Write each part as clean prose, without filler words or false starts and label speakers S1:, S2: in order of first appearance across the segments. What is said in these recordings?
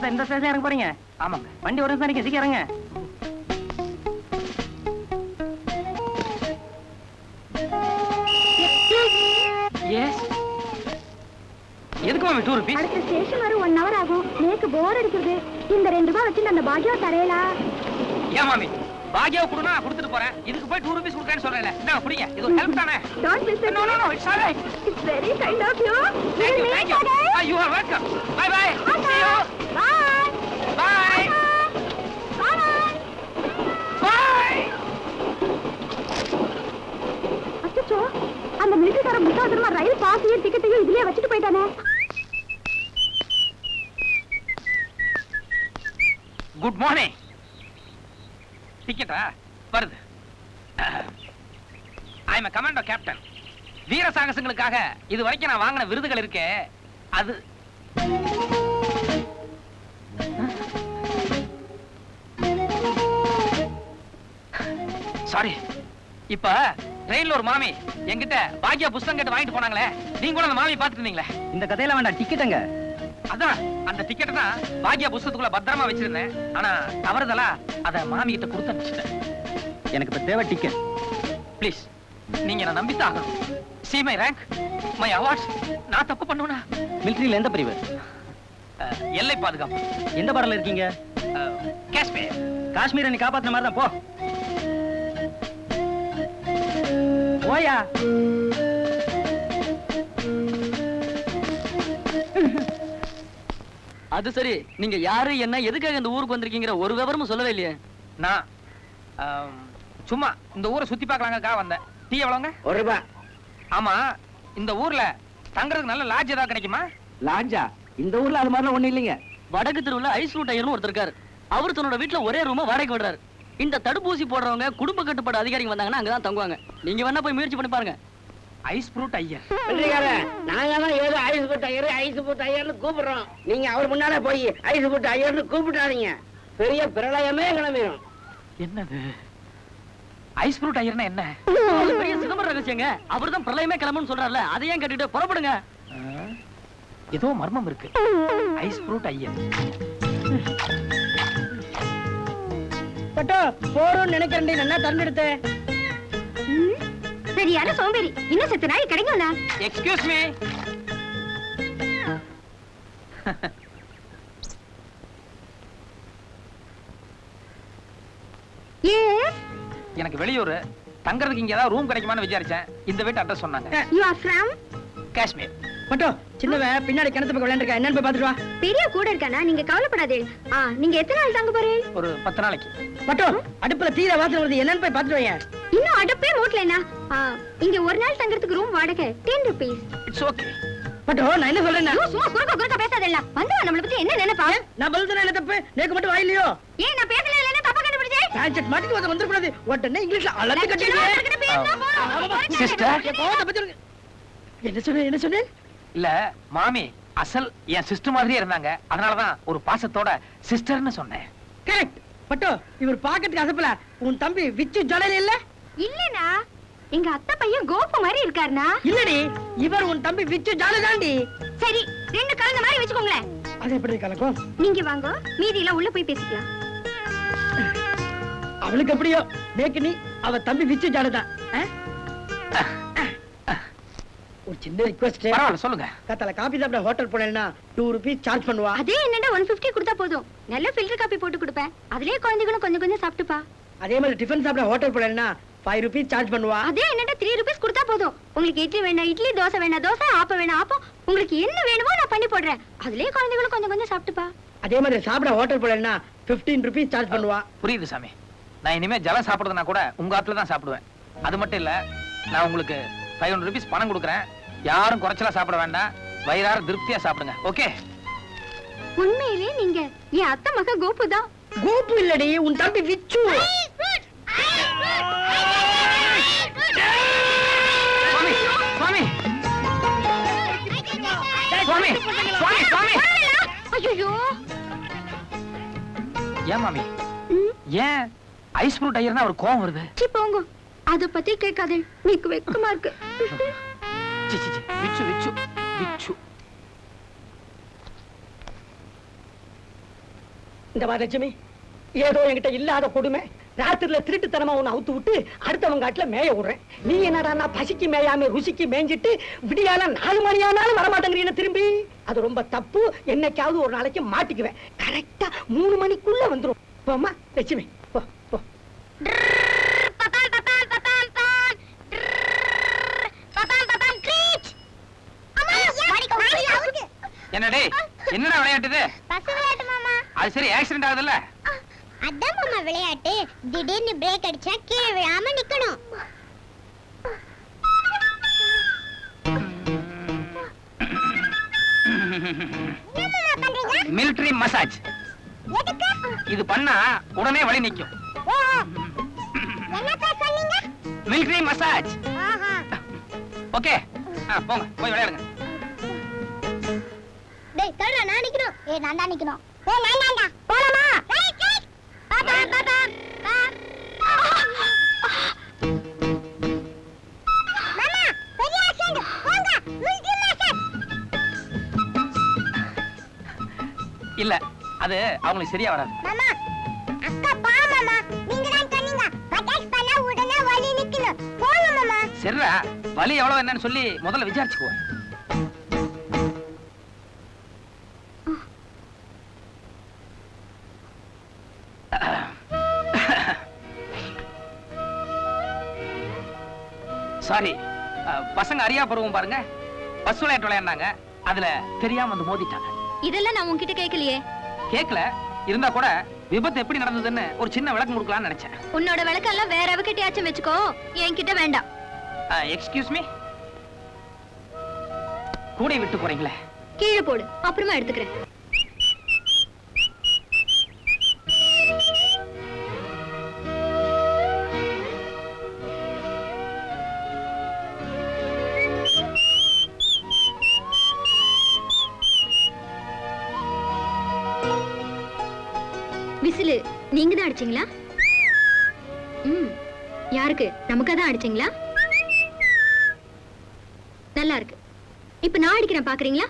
S1: Sir இந்த station இறங்க போறீங்க? ஆமாங்க. வண்டி ஒரு நிமிஷம் சீக்கிரம் இறங்க. எஸ். எதுக்கு மாமி 2 ரூபீஸ்?
S2: அடுத்த ஸ்டேஷன் வர 1 hour ஆகும். எனக்கு போர் அடிக்குது. இந்த 2 ரூபாய் வச்சு அந்த பாக்கியா தரையலா?
S1: ஏன் மாமி? பாக்கியா கொடுனா கொடுத்துட்டு போறேன். இதுக்கு போய் 2 ரூபீஸ் கொடுக்கறேன்னு சொல்றேன்ல. நான் புடிங்க. இது ஒரு ஹெல்ப் தானே.
S2: Don't miss it.
S1: No, it's all right.
S2: It's very kind of you.
S1: Thank you. You are welcome. Bye. See you.
S2: Bye.
S1: Bye. Bye.
S2: அச்சச்சோ, அந்த மிலிட்டரிக்கார முட்டாள்தனமா ரயில் பாஸையும் டிக்கெட்டையும் இதுலயே வச்சுட்டு போயிட்டானே.
S1: Good morning. டிக்கெட்டா வருது. I am commando captain. வீர சாகசங்களுக்காக இது வரைக்கும் நான் வாங்கின விருதுகள் இருக்கே அது. சாரி. இப்ப ட்ரெயின்ல ஒரு மாமி என்கிட்ட பாக்கியா புஸ்தகம் கேட்டு வாங்கிட்டு போனாங்களே, நீங்க கூட அந்த மாமி பாத்துட்டு இருந்தீங்களே. இந்த கதையில வேண்டாம், டிக்கெட்டுங்க. அதான் அந்த டிக்கெட் தான் பாக்கியா புஸ்தகத்துக்குள்ள பத்திரமா வச்சிருந்தேன். ஆனா தவறுதலா அத மாமி கிட்ட கொடுத்து அனுப்பிச்சிட்டேன். எனக்கு இப்ப தேவை டிக்கெட். ப்ளீஸ் நீங்க என்ன நம்பித்தான் ஆகணும். See my rank, my awards. நான் தப்பு பண்ணுவேனா? மிலிட்டரியில எந்த பிரிவு? எல்லை பாதுகாப்பு. எந்த பார்டர்ல இருக்கீங்க? காஷ்மீர். காஷ்மீரை நீ காப்பாத்துன மாதிரி தான். போ போயா.
S3: அது சரி, நீங்க யாரு என்ன எதுக்காக இந்த ஊருக்கு வந்திருக்கீங்கிற ஒரு விவரமும் சொல்லவே இல்லையே.
S1: நான் சும்மா இந்த ஊரை சுத்தி பார்க்கலாங்கக்கா வந்தேன். டீ எவ்வளவுங்க?
S4: 1 ரூபாய்.
S1: ஆமா, இந்த ஊர்ல தங்கறதுக்கு நல்ல லாட்ஜ் ஏதாவது கிடைக்குமா?
S4: லாட்ஜா? இந்த ஊர்ல அது மாதிரிலாம் ஒண்ணு இல்லைங்க.
S3: வடக்கு தெருவுல ஐஸ் ரூட் ஐயர்னு ஒருத்தர் இருக்காரு. அவர் தன்னோட வீட்டுல ஒரே ரூமா வாடகைக்கு விடுறாரு. இந்த தடுப்பூசி போடுறவங்க குடும்ப கட்டுப்பாடு அதிகாரிங்க வந்தாங்கன்னா அங்கதான் தங்குவாங்க. நீங்க வேணா போய் முயற்சி பண்ணி பாருங்க.
S1: Ice fruit Iyer.
S4: நாங்க தான் ஏதோ ஐஸ் போட்டு ஐயர்னு கூப்பிடுறோம். நீங்க அவர் முன்னால போய் ஐஸ் போட்டு ஐயர்னு கூப்பிட்டாதீங்க. பெரிய பிரளயமே கிளம்பிடும்.
S1: என்னது ஐஸ் ஃப்ரூட் ஐயர்னா என்ன?
S3: அது பெரிய சிதம்பர ரகசியங்க. அவர்தான் பிரளயமே கிளம்புன்னு சொல்றாருல, அதையே கேட்டுட்டு புறப்படுங்க.
S1: ஏதோ மர்மம் இருக்கு. Ice fruit Iyer.
S4: பட்டோ போறோம்னு நினைக்கிறேன். என்ன தந்துடுத்து
S2: சரியான சோம்பேறி. இன்னும் செத்து நாய் கிடைக்கும்ல.
S1: Excuse me. எனக்கு வெளியூர் தங்கறதுக்கு இங்க ஏதாவது ரூம் கிடைக்குமான்னு விசாரிச்சேன். இந்த வீட்டு அட்ரஸ் சொன்னாங்க.
S2: You are from
S1: Kashmir.
S4: பட்டோ சின்னவன் பின்னாடி கிணத்து பக்கம் விளையாண்டுருக்கா. என்னன்னு போய் பாத்துட்டு வா.
S2: பெரிய கூட இருக்கானா? நீங்க கவலைப்படாதே. நீங்க எத்தனை நாள் தங்க போறீங்க?
S1: ஒரு 10 நாளைக்கு.
S4: பட்டோ அடுப்புல தீர வாசனை வருது. என்னன்னு போய் பாத்துட்டு வாங்க.
S2: இன்னும் அடுப்பே மூட்டலனா? இங்க ஒரு நாள் தங்கறதுக்கு ரூம் வாடகை 10 rupees.
S1: It's okay.
S4: பட்டோ நான் என்ன சொல்றேன்னா,
S2: சும்மா குறுக்க பேசாதல்ல. வந்து நம்மள பத்தி என்ன நினைப்பா?
S4: நான் பதில் சொன்னா என்ன தப்பு? நேக்கு மட்டும் வாயிலையோ?
S2: ஏன் நான் பேசல இல்லனா தப்பா கண்டுபிடிச்சே?
S4: பேஞ்சட் மாட்டிட்டு வந்து கூடாது. உடனே இங்கிலீஷ்ல அளந்து கட்டிடுவே.
S1: சிஸ்டர்
S4: என்ன சொன்னே?
S1: இல்ல மாமி அசல் என் சிஸ்டர் மாதிரியே இருந்தாங்க. அதனாலதான் ஒரு பாசத்தோட சிஸ்டர்னு சொன்னேன்.
S4: கரெக்ட். பட்டோ இவர் பாக்கிறதுக்கு அசப்பல. உன் தம்பி விச்சு ஜடல இல்ல?
S2: இல்லனா எங்க அத்தை பையன் கோபு மாதிரி இருக்காருனா?
S4: இல்லடி, இவர் உன் தம்பி விச்சு ஜாலதாண்டி.
S2: சரி, ரெண்டு கலந்த மாதிரி வெச்சுக்கோங்களே.
S4: அது எப்படி கலக்கும்?
S2: நீங்க வாங்க, மீதி எல்லாம் உள்ள போய் பேசிக்கலாம்.
S4: அவளுக்கு எப்படியோ, நேக்கு நீ அவ தம்பி விச்சு ஜாலதான். ஒரு சின்ன ரிக்வெஸ்ட்.
S1: பரவாயில்ல சொல்லுங்க.
S4: கத்தல காபி சாப்பிட ஹோட்டல் போனேன்னா 2 ரூபீஸ் சார்ஜ் பண்ணுவா.
S2: அதே என்னடா 150 கொடுத்தா போதும். நல்ல ஃபில்டர் காபி போட்டு கொடுப்பேன். அதுலயே குழந்தைகளும் கொஞ்சம் கொஞ்சம் சாப்பிட்டுப்பா.
S4: அதே மாதிரி டிஃபன் சாப்பிட ஹோட்டல் போனேன்னா 5 ரூபீஸ் சார்ஜ் பண்ணுவா.
S2: அதே என்னடா 3 ரூபீஸ் கொடுத்தா போதும். உங்களுக்கு இட்லி வேணா இட்லி, தோசை வேணா தோசை, ஆப்பம் வேணா ஆப்பம், உங்களுக்கு என்ன வேணுமோ நான் பண்ணி போடுறேன். அதுலயே குழந்தைகளும் கொஞ்சம் கொஞ்சம் சாப்பிட்டுப்பா.
S4: அதே மாதிரி சாப்பிட ஹோட்டல் போனேன்னா 15 ரூபீஸ் சார்ஜ் பண்ணுவா.
S1: புரியுது சாமி. நான் இனிமே ஜலம் சாப்பிடுறதுனா கூட உங்க ஆத்துல தான் சாப்பிடுவேன். அது மட்டும் இல்ல, நான் உங்களுக்கு 500 ரூபீஸ் பணம் கொடுக்குறேன். யாரும் குறைச்சலா சாப்பிட வேண்டாம். வயிறார திருப்தியா சாப்பிடுங்க. ஓகே?
S2: உண்மையிலேயே நீங்க என் அத்தை மக கோபு தான்.
S4: கோபு இல்லடி, உன் தம்பி விச்சு.
S1: சுவாமி சுவாமி சுவாமி சுவாமி சுவாமி.
S2: ஐயோ
S1: ஏன் மாமி, ஏன் ஐஸ் ஃப்ரூட் ஐயர்னா ஒரு கோவம் வருது?
S2: சி போங்க, அத பத்தி கேட்காதே. நீக்கு வெக்கமா இருக்கு.
S1: விச்சு விச்சு விச்சு.
S5: இந்த லட்சுமி, ஏதோ என்கிட்ட இல்லாத கொடுமை. ராத்திரில திருட்டுத்தனமா உன்னை அவுத்து விட்டு அடுத்தவங்க காட்டுல மேய விடுறேன். நீ என்னடா பசிக்கு மேயாம ருசிக்கு மேய்ஞ்சிட்டு விடியால 4 மணி ஆனாலும் வரமாட்டேங்கிறீங்க திரும்பி. அது ரொம்ப தப்பு. என்னைக்காவது ஒரு நாளைக்கு மாட்டிக்குவேன். கரெக்டா 3 மணிக்குள்ள வந்துரும். போமா லட்சுமி, போ போ.
S1: என்னடே என்னடா விளையாட்டுது?
S2: பஸ் விளையாட்டு மாமா.
S1: அது சரி, ஆக்சிடென்ட் ஆகுதுல்ல?
S2: அதான் மாமா விளையாட்டு. திடீர்னு பிரேக் அடிச்சா கீழே விழாம நிக்கணும்.
S1: Military massage. இது பண்ணா உடனே வலி நிக்கும். Military massage. ஓகே, போங்க போய் விளையாடுங்க.
S2: டேய் தள்ளுடா, நான் நிக்கணும். ஏய் நான் தான் நிக்கணும். ஏய் நான் தான்டா. போலாமா? Right right. பாப்பா பாப்பா. மாமா பெரிய ஆக்சிடென்ட். போங்க மிலிட்டரி மசாஜ்.
S1: இல்ல, அது அவங்களுக்கு சரியா வராது.
S2: மாமா அக்கா பா மாமா. நீங்க தான் சொன்னீங்க அட்டாக் பண்ணா உடனே வலி நிக்கணும். போங்க மாமா.
S1: சரிடா, வலி எவ்வளவு என்னன்னு சொல்லி முதல்ல விசாரிச்சுக்கோ. சாரி, பசங்க அறியா பருவம் பாருங்க. பஸ் விளையாட்டு விளையாண்டாங்க, அதுல தெரியாம வந்து மோதிட்டாங்க.
S2: இதெல்லாம் நான் உன்கிட்ட கேட்கலையே.
S1: கேக்கல, இருந்தா கூட விபத்து எப்படி நடந்ததுன்னு ஒரு சின்ன விளக்கம் கொடுக்கலாம்னு நினைச்சேன்.
S2: உன்னோட விளக்கெல்லாம் வேற அவகிட்டயாச்சும் வச்சுக்கோ, என்கிட்ட வேண்டாம்.
S1: எக்ஸ்கியூஸ் மீ, கூடை விட்டு போறீங்களே?
S2: கீழே போடு, அப்புறமா எடுத்துக்கிறேன். விசிலு நீங்க தான் அடிச்சீங்களா? யாருக்கு? நமக்கா தான் அடிச்சீங்களா? நல்லா இருக்கு. இப்ப நான் அடிக்கிறேன், பாக்குறீங்களா?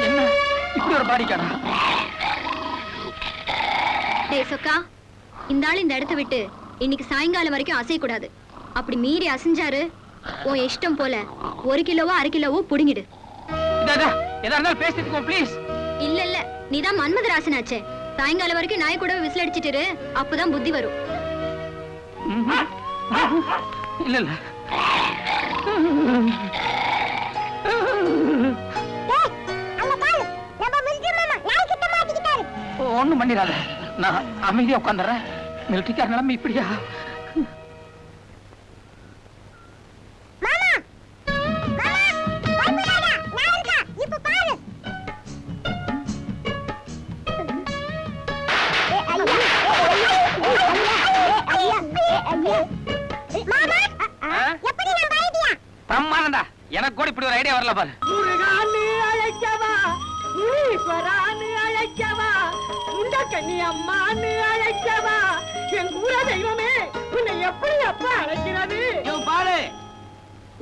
S1: என்ன இப்படி ஒரு பாடிக்காரா?
S2: டேய் சொக்கா, இந்த ஆள் இந்த இடத்தை விட்டு இன்னைக்கு சாயங்காலம் வரைக்கும் அசையக்கூடாது. அப்படி மீறி அசைஞ்சாரு, உன் இஷ்டம் போல 1 கிலோவோ 1/2 கிலோவோ புடுங்கிடு.
S1: எதா இருந்தாலும் பேசிட்டுக்கோ ப்ளீஸ்.
S2: இல்ல இல்ல, நீதான் மன்மதராசனாச்சே. சாயங்காலம் வரைக்கும் நாய் கூட விசில் அடிச்சிட்டு, அப்பதான் புத்தி வரும்.
S1: இல்ல இல்ல, ஒண்ணும் பண்ணிடாத. நான் அமைதியா உட்காந்துறேன். மிலிட்டரிக்கார நிலைமை இப்படியா? பிரம்மாண்டா, எனக்கு கூட இப்படி ஒரு ஐடியா வரல பாரு.
S5: முருகான்னு அழைக்கவா, முனீஸ்வரான்னு அழைக்கவா, முண்டக்கண்ணி அம்மான்னு அழைக்கவா, என் கூற தெய்வமே உன்னை எப்படி அப்பா அழைக்கிறது?
S1: பாலு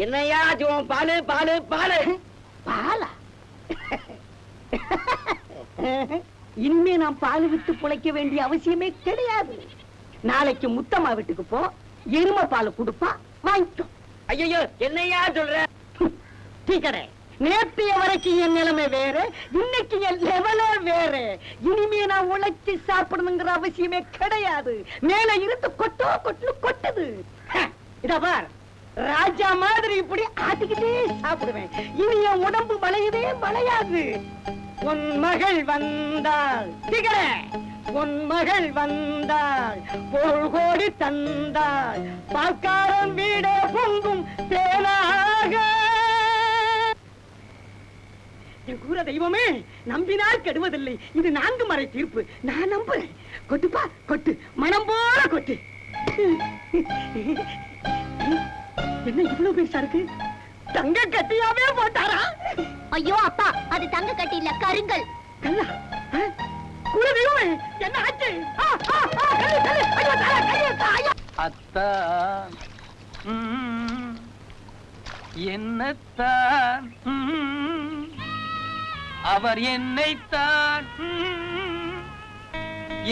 S4: என்னையா ஜோம்? பாலு பாலு பாலு
S5: பாலா? இனிமே நான் பால் விட்டு பிழைக்க வேண்டிய அவசியமே கிடையாது. நாளைக்கு முத்தம்மா வீட்டுக்கு போ, எருமை பால் கொடுப்பா, வாங்கிட்டோம்.
S4: ஐயோ என்னையா சொல்ற?
S5: டீக்கடை, நேற்றைய வரைக்கும் என் நிலைமை வேற, இன்னைக்கு என் லெவலே வேற. இனிமே நான் உழைச்சி சாப்பிடணுங்கிற அவசியமே கிடையாது. மேல இருந்து கொட்டோ கொட்டு கொட்டுது. இத பார், ராஜா மாதிரி இப்படி ஆட்டிக்கிட்டே சாப்பிடுவேன். இனி என் உடம்பு வளையவே வளையாது. உன் மகள் வந்தாள் டீக்கடை, உன் மகள் வந்தாள், பொருள் கோடி தந்தாள், பால்காரன் வீடே பொங்கும் தேனாக. என் கூற தெய்வமே, நம்பினால் கெடுவதில்லை. இது 4 மறை தீர்ப்பு. நான் நம்புறேன். கொட்டுப்பா கொட்டு, மனம் போல கொட்டு. என்ன இவ்வளவு பெருசா இருக்கு? தங்க கட்டியாவே போட்டாரா?
S2: ஐயோ அப்பா, அது தங்க கட்டி இல்ல, கருங்கல்.
S5: கல்லா? கூற தெய்வமே, என்ன ஆச்சு?
S1: அத்தான் என்னத்தான் அவர் என்னைத்தான்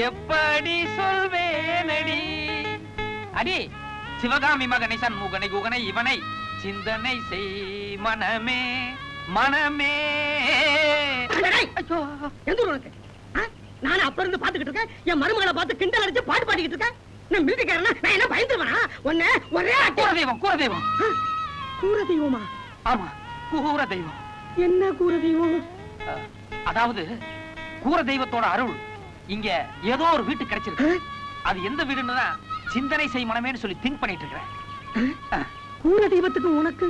S1: எப்படி சொல்வேனடி அடி சிவகாமி மகனை சண்முகனை குகனை இவனை சிந்தனை செய் மனமே மனமே.
S5: நான் அப்ப இருந்து பாத்துக்கிட்டு இருக்கேன், என் மருமகளை பார்த்து கிண்டல் அடிச்சு பாட்டு பாடிக்கிட்டு இருக்கேன். நான் மிருதிக்காரனா, நான் என்ன பயந்துருவேனா? உன்னை ஒரே
S1: கூரதெய்வம் கூரதெய்வம்.
S5: கூரதெய்வமா?
S1: ஆமா கூரதெய்வம்.
S5: என்ன கூரதெய்வம்?
S1: அதாவது கூரதெய்வத்தோட அருள் இங்க ஏதோ ஒரு வீட்டுக்கு கிடைச்சிருக்கு. அது எந்த வீடுன்னு தான் சிந்தனை செய் மனமேன்னு சொல்லி திங்க் பண்ணிட்டு இருக்கிறேன்.
S5: கூரதெய்வத்துக்கு உனக்கு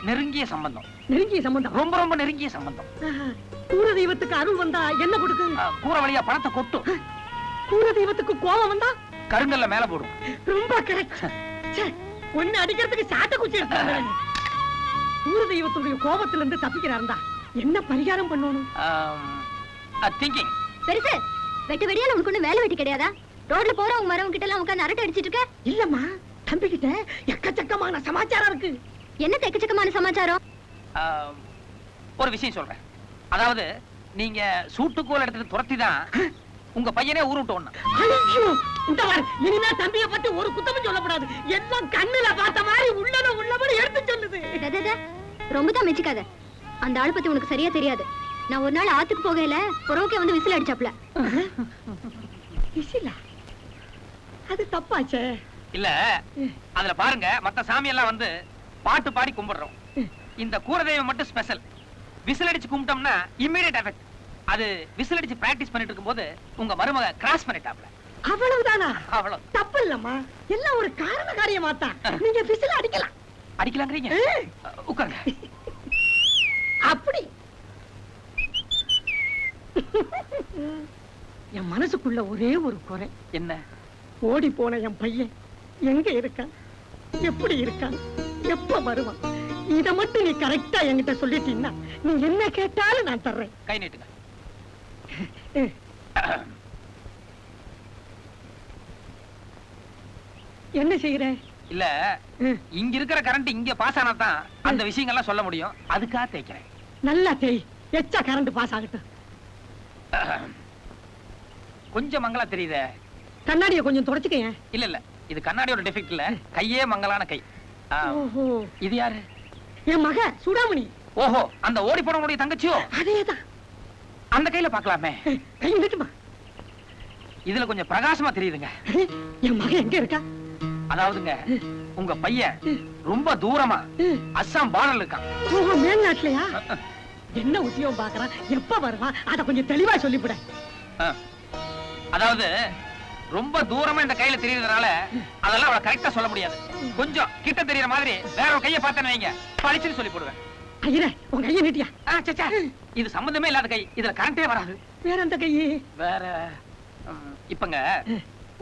S1: நெருங்கிய சம்பந்தம்.
S5: நெருங்கிய சம்பந்தம்?
S1: ரொம்ப ரொம்ப நெருங்கிய சம்பந்தம்.
S5: கூரதெய்வத்துக்கு அருள் வந்தா என்ன கொடுக்கும்?
S1: கூரை வழியா பணத்தை கொட்டும்.
S5: கூரதெய்வத்துக்கு கோபம் வந்தா
S1: கருங்கல்ல மேல போடும்.
S5: ரொம்ப கரெக்ட். ஒன்னு அடிக்கிறதுக்கு சாட்ட குச்சி எடுத்தாங்க. கூரதெய்வத்துடைய கோபத்துல இருந்து தப்பிக்கிறாருந்தா என்ன பரிகாரம் பண்ணணும்?
S1: திங்கிங்.
S2: பெருசு வெட்டு வெடியால உனக்கு ஒண்ணு வேலை வெட்டி கிடையாதா? ரோட்ல போறவங்க மரவங்க கிட்ட எல்லாம் உட்கார்ந்து அரட்டை அடிச்சிட்டு இருக்க?
S5: இல்லம்மா, தம்பி கிட்ட எக்கச்சக்கமான சமாச்சாரம் இருக்கு.
S2: என்ன எக்கச்சக்கமான சமாச்சாரம்?
S1: ஒரு விஷயம் சொல்றேன். அதாவது நீங்க சூட்டுக்கோல் எடுத்துட்டு துரத்தி தான் உங்க பையனே ஊரு விட்டு ஒண்ணு.
S5: ஐயோ, இந்த பாரு, இனிமே தம்பியை பத்தி ஒரு குத்தமும் சொல்லக்கூடாது. எல்லாம் கண்ணுல பார்த்த மாதிரி உள்ளபடி எடுத்து சொல்லுது.
S2: ரொம்ப தான் மெச்சிக்காத. அந்த ஆளு பத்தி உனக்கு சரியா தெரியாது. நான் ஒரு நாள் ஆத்துக்கு போகையில புறவுக்கே வந்து விசில் அடிச்சாப்ல.
S5: விசிலா? அது தப்பாச்சே.
S1: இல்ல அதுல பாருங்க, மத்த சாமி எல்லாம் வந்து பாட்டு பாடி கும்பிடுறோம். இந்த கூரதெய்வம் மட்டும் ஸ்பெஷல். விசில் அடிச்சு கும்பிட்டோம்னா இமிடியேட் எஃபெக்ட். அது விசில் அடிச்சு பிராக்டிஸ் பண்ணிட்டு இருக்கும்போது உங்க மருமக கிராஸ் பண்ணிட்டாப்ல.
S5: அவ்வளவுதானா?
S1: அவ்வளவு.
S5: தப்பு இல்லம்மா, எல்லாம் ஒரு காரண காரியமா தான். நீங்க விசில் அடிக்கலாம்.
S1: அடிக்கலாங்கிறீங்க? உட்காருங்க.
S5: அப்படி என் மனசுக்குள்ள ஒரே ஒரு குறை.
S1: என்ன?
S5: ஓடி போன என் பையன் எங்க இருக்கான், எப்படி இருக்கான், எப்ப வருவான்? இத மட்டும் நீ கரெக்டா என்கிட்ட சொல்லிட்டீங்கன்னா நீ என்ன கேட்டாலும் நான் தர்றேன்.
S1: கை நீட்டுங்க.
S5: என்ன செய்யற?
S1: இல்ல இங்க இருக்கிற கரண்ட் இங்க பாஸ் ஆனா தான் அந்த விஷயங்கள்லாம் சொல்ல முடியும். அதுக்காக தேய்க்கிறேன்.
S5: நல்லா தேய், எச்சா கரண்ட் பாஸ் ஆகட்டும்.
S1: கொஞ்சம் மங்களா தெரியுதே.
S5: கண்ணாடிய கொஞ்சம் தொடச்சுக்க.
S1: இல்ல இல்ல, இது கண்ணாடியோட டெஃபெக்ட் இல்ல, கையே மங்கலான கை.
S5: ஓஹோ,
S1: இது யாரு?
S5: என் மக சுடாமணி.
S1: ஓஹோ, அந்த ஓடி போனவங்களுடைய தங்கச்சியோ?
S5: அதேதான்.
S1: அந்த கையில பாக்கலாமே.
S5: கை நிட்டுமா?
S1: இதுல கொஞ்சம் பிரகாசமா தெரியுதுங்க.
S5: என் மக எங்க இருக்கா?
S1: அதாவதுங்க, உங்க பையன் ரொம்ப தூரமா அஸ்ஸாம் பார்டர்ல இருக்கான்.
S5: ஓஹோ, மேல்நாட்டுலயா? என்ன உத்தியோகம் பாக்குறான், எப்ப வருவான், அத கொஞ்சம் தெளிவா சொல்லிவிட.
S1: அதாவது ரொம்ப தூரமா இந்த கையில தெரியறதுனால அதெல்லாம் அவளை கரெக்டா சொல்ல முடியாது. கொஞ்சம் கிட்ட தெரியற மாதிரி வேற ஒரு கையை பார்த்தேன்னு வைங்க, பழிச்சுன்னு சொல்லி போடுவேன்.
S5: ஐயரே, உன் கையை நீட்டியா?
S1: சச்சா, இது சம்பந்தமே இல்லாத கை, இதுல கரண்டே வராது.
S5: வேற எந்த கையே?
S1: வேற இப்பங்க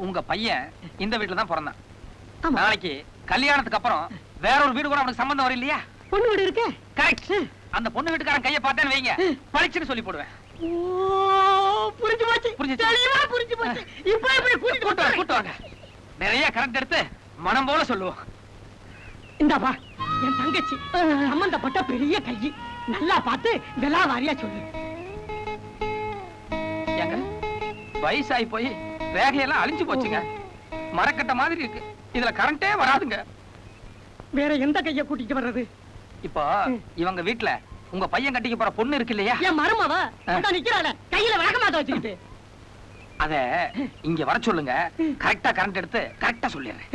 S1: உங்க பையன் இந்த வீட்டுல தான் பிறந்தான். நாளைக்கு கல்யாணத்துக்கு அப்புறம் வேற ஒரு வீடு கூட அவனுக்கு சம்பந்தம் வரும் இல்லையா?
S5: பொண்ணு வீடு இருக்கு.
S1: கரெக்ட். அந்த பொண்ணு வீட்டுக்காரன் கையை பார்த்தேன்னு வைங்க, பழிச்சுன்னு சொல்லி போடுவேன்.
S5: புரிஞ்சு போச்சு,
S1: புரிஞ்சுச்சு.
S5: தெளிவா புரிஞ்சு போச்சு. இப்ப எப்படி
S1: கூட்டு வாங்க. நிறைய கரண்ட் எடுத்து மனம் போல சொல்லுவோம்.
S5: இந்தாப்பா, என் தங்கச்சி சம்பந்தப்பட்ட பெரிய கை, நல்லா பார்த்து விலாவாரியா சொல்லு.
S1: ஏங்க, வயசாகி போய் ரேகையெல்லாம் அழிஞ்சு போச்சுங்க. மரக்கட்ட மாதிரி இருக்கு, இதுல கரண்டே வராதுங்க.
S5: வேற எந்த கைய கூட்டிட்டு வர்றது?
S1: இப்போ இவங்க வீட்டுல உங்க பையன் கட்டிக்க போற பொண்ணு இருக்கு இல்லையா?
S5: என் மருமவ நிக்கிறாள, கையில விளக்கமாத்த வச்சுக்கிட்டு.
S1: அத இங்க வர சொல்லுங்க, கரெக்டா கரண்ட் எடுத்து கரெக்டா சொல்லிடுறேன்.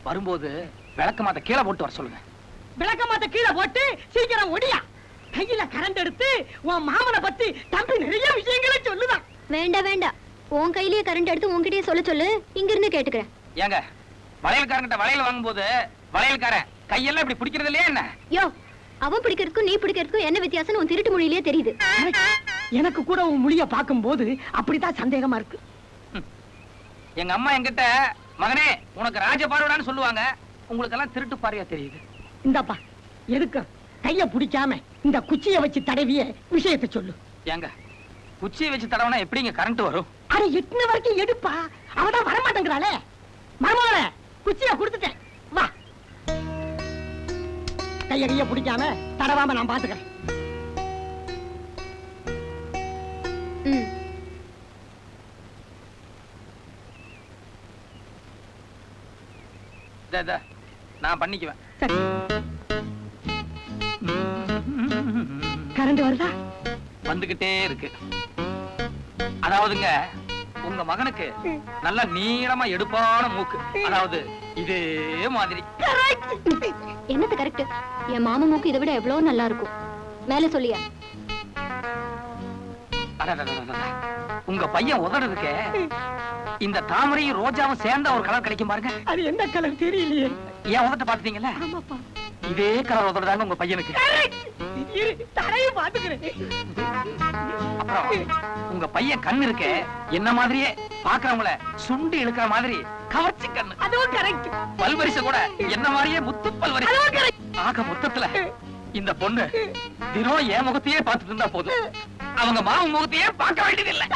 S1: வரும்போது விளக்கமாத்த கீழே போட்டு வர சொல்லுங்க.
S5: விளக்கமாத்த கீழே போட்டு சீக்கிரம் ஒடியா. கையில கரண்ட் எடுத்து உன் மாமனை பத்தி தம்பி நிறைய விஷயங்களை சொல்லுதான்.
S2: வேண்டாம் வேண்டாம், உன் கையிலேயே கரண்ட் எடுத்து உன்கிட்டயே சொல்ல சொல்லு, இங்க இருந்து கேட்டுக்கிறேன்.
S1: ஏங்க, வளையல்காரங்கிட்ட வளையல் வாங்கும்போது வளையல்காரன் கையெல்லாம் இப்படி பிடிக்கிறது இல்லையா என்ன?
S2: யோ, அவன் பிடிக்கிறதுக்கும் நீ பிடிக்கிறதுக்கும் என்ன வித்தியாசம் உன் திருட்டு மொழியிலே தெரியுது.
S5: எனக்கு கூட உன் மொழிய பார்க்கும்போது அப்படித்தான் சந்தேகமா இருக்கு.
S1: எங்க அம்மா என்கிட்ட மகனே உனக்கு ராஜ பார்வைடான்னு சொல்லுவாங்க, உங்களுக்கு எல்லாம் திருட்டு பார்வையா தெரியுது.
S5: இந்தாப்பா, எதுக்கு கைய பிடிக்காம இந்த குச்சியை வச்சு தடவிய விஷயத்தை சொல்லு.
S1: ஏங்க, குச்சியை வச்சு தடவனா எப்படிங்க கரண்ட் வரும்?
S5: அது எட்டுன வரைக்கும் எடுப்பா. அவதான் வரமாட்டேங்கிறாளே. மருமகளே, குச்சியா கொடுத்துட்டேன். வா, கைய பிடிக்காம தடவாம நான் பாத்துக்கிறேன்.
S2: ம்.
S1: நான் பண்ணிக்குவேன்.
S5: கரண்ட் வருதா?
S1: வந்துகிட்டே இருக்கு. அதாவதுங்க, உங்க மகனுக்கு நல்ல நீளமா எடுப்பான மூக்கு. அதாவது இதே மாதிரி.
S2: என்னது கரெக்ட்? என் மாமா மூக்கு இதை விட எவ்வளவு நல்லா இருக்கும். மேல சொல்லியா?
S1: அடடடடடட. உங்க பையன் உதறதுக்கு இந்த தாமரையும் ரோஜாவும் சேர்ந்த ஒரு கலர் கிடைக்கும் பாருங்க.
S5: அது என்ன கலர் தெரியலையே.
S1: ஏன் உதட்ட பாத்துட்டீங்கல்ல?
S5: ஆமாப்பா.
S1: இதே கலர் உதறதாங்க உங்க பையனுக்கு.
S5: தரையை பாத்துக்கிறேன்.
S1: அப்புறம் உங்க பையன் கண்ணு இருக்கு என்ன மாதிரியே பாக்குறவங்கள சுண்டி இழுக்கிற மாதிரி கவர்ச்சி கண்ணு.
S5: அதுவும் கரெக்ட்.
S1: பல்வரிசை கூட என்ன மாதிரியே முத்து பல்வரிசை. ஆக மொத்தத்துல இந்த பொண்ணு தினம் என் முகத்தையே பார்த்துட்டு இருந்தா போதும். அவங்க மாமன் முகத்தையே பார்க்க வேண்டியதில்லை.